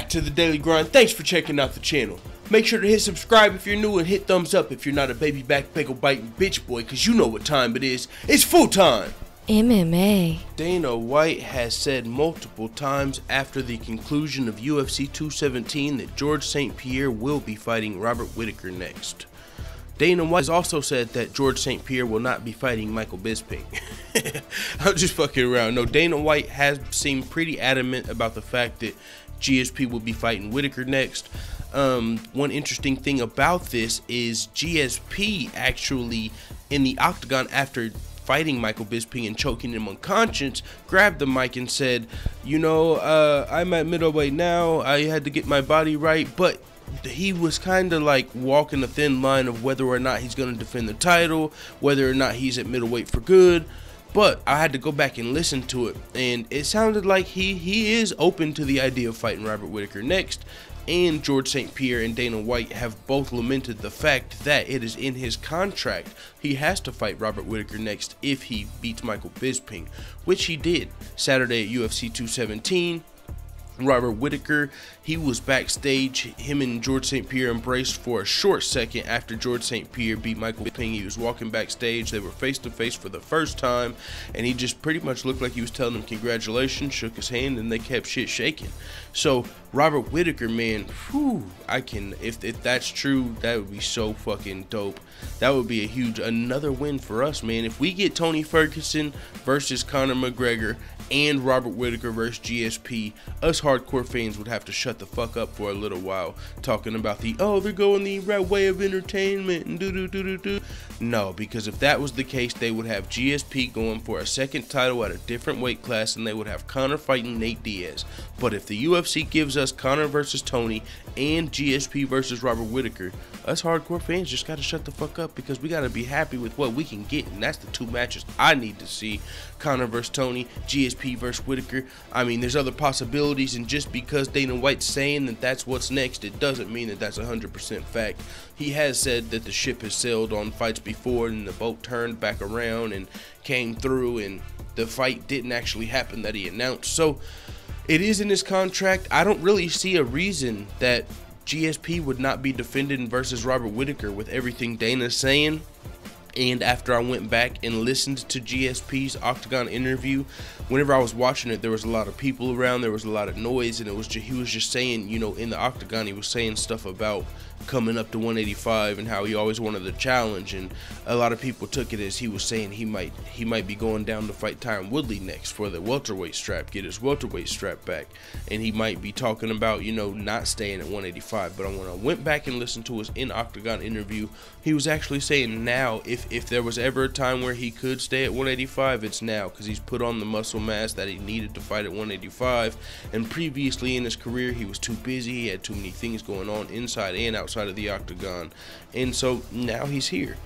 back to the Daily Grind. Thanks for checking out the channel. Make sure to hit subscribe if you're new and hit thumbs up if you're not a baby back bagel biting bitch boy, cause you know what time it is. It's full time. MMA. Dana White has said multiple times after the conclusion of UFC 217 that George St. Pierre will be fighting Robert Whittaker next. Dana White has also said that George St. Pierre will not be fighting Michael Bisping. I'm just fucking around. No, Dana White has seemed pretty adamant about the fact that GSP will be fighting Whittaker next. One interesting thing about this is GSP actually, in the octagon after fighting Michael Bisping and choking him unconscious, grabbed the mic and said, you know, I'm at middleweight now, I had to get my body right, but he was kind of like walking a thin line of whether or not he's going to defend the title, whether or not he's at middleweight for good. But I had to go back and listen to it, and it sounded like he is open to the idea of fighting Robert Whittaker next. And George St. Pierre and Dana White have both lamented the fact that it is in his contract he has to fight Robert Whittaker next if he beats Michael Bisping, which he did Saturday at UFC 217. Robert Whittaker, he was backstage. Him and George St. Pierre embraced for a short second after George St. Pierre beat Michael Bisping. He was walking backstage. They were face to face for the first time, and he just pretty much looked like he was telling him congratulations, shook his hand, and they kept shit shaking. So Robert Whittaker, man, whew, if that's true, that would be so fucking dope. That would be a huge, another win for us, man. If we get Tony Ferguson versus Conor McGregor and Robert Whittaker versus GSP, us hardcore fans would have to shut the fuck up for a little while, talking about they're going the right way of entertainment and do. No, because if that was the case, they would have GSP going for a second title at a different weight class, and they would have Conor fighting Nate Diaz. But if the UFC gives us Conor versus Tony and GSP versus Robert Whittaker, us hardcore fans just gotta shut the fuck up, because we gotta be happy with what we can get, and that's the two matches I need to see: Conor versus Tony, GSP versus Whittaker. I mean, there's other possibilities, and just because Dana White's saying that that's what's next, it doesn't mean that that's 100% fact. He has said that the ship has sailed on fights before, and the boat turned back around and came through, and the fight didn't actually happen that he announced. So it is in his contract. I don't really see a reason that GSP would not be defended versus Robert Whittaker with everything Dana's saying. And after I went back and listened to GSP's Octagon interview, whenever I was watching it, there was a lot of people around, there was a lot of noise, and he was just saying, you know, in the Octagon, he was saying stuff about coming up to 185 and how he always wanted the challenge, and a lot of people took it as he was saying he might be going down to fight Tyron Woodley next for the welterweight strap, get his welterweight strap back, and he might be talking about, you know, not staying at 185. But when I went back and listened to his in Octagon interview, he was actually saying now, if there was ever a time where he could stay at 185, it's now, because he's put on the muscle mass that he needed to fight at 185, and previously in his career he was too busy, he had too many things going on inside and outside of the octagon, and so now he's here.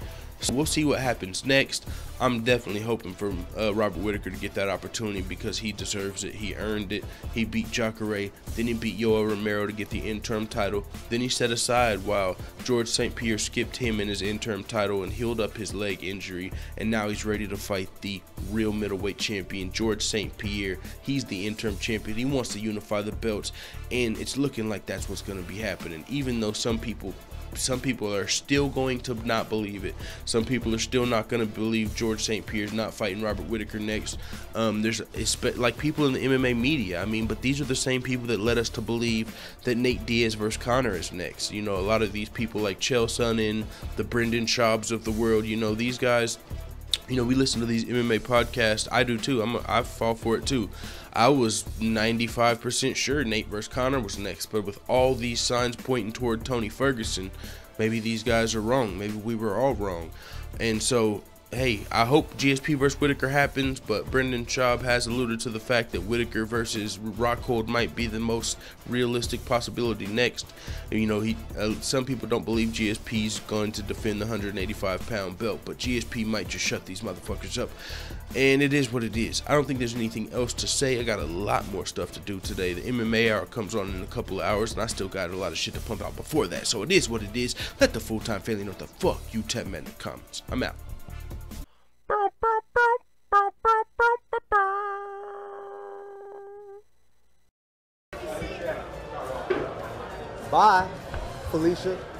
So we'll see what happens next. I'm definitely hoping for Robert Whittaker to get that opportunity, because he deserves it. He earned it. He beat Jacare, then he beat Yoel Romero to get the interim title. Then he set aside while George St. Pierre skipped him in his interim title and healed up his leg injury, and now he's ready to fight the real middleweight champion, George St. Pierre. He's the interim champion. He wants to unify the belts, and it's looking like that's what's going to be happening, even though some people are still going to not believe it. Some people are still not going to believe George St. Pierre's not fighting Robert Whittaker next. There's like people in the MMA media, I mean, but these are the same people that led us to believe that Nate Diaz versus Conor is next. You know, a lot of these people like Chael Sonnen, the Brendan Schaubs of the world, you know, these guys, you know, we listen to these MMA podcasts. I do too. I fall for it too. I was 95% sure Nate versus Conor was next, but with all these signs pointing toward Tony Ferguson, maybe these guys are wrong. Maybe we were all wrong. And so, hey, I hope GSP versus Whittaker happens, but Brendan Schaub has alluded to the fact that Whittaker versus Rockhold might be the most realistic possibility next. You know, some people don't believe GSP's going to defend the 185-pound belt, but GSP might just shut these motherfuckers up. And it is what it is. I don't think there's anything else to say. I got a lot more stuff to do today. The MMA hour comes on in a couple of hours, and I still got a lot of shit to pump out before that. So it is what it is. Let the full-time family know what the fuck you tell me in the comments. I'm out. Bye, Felicia.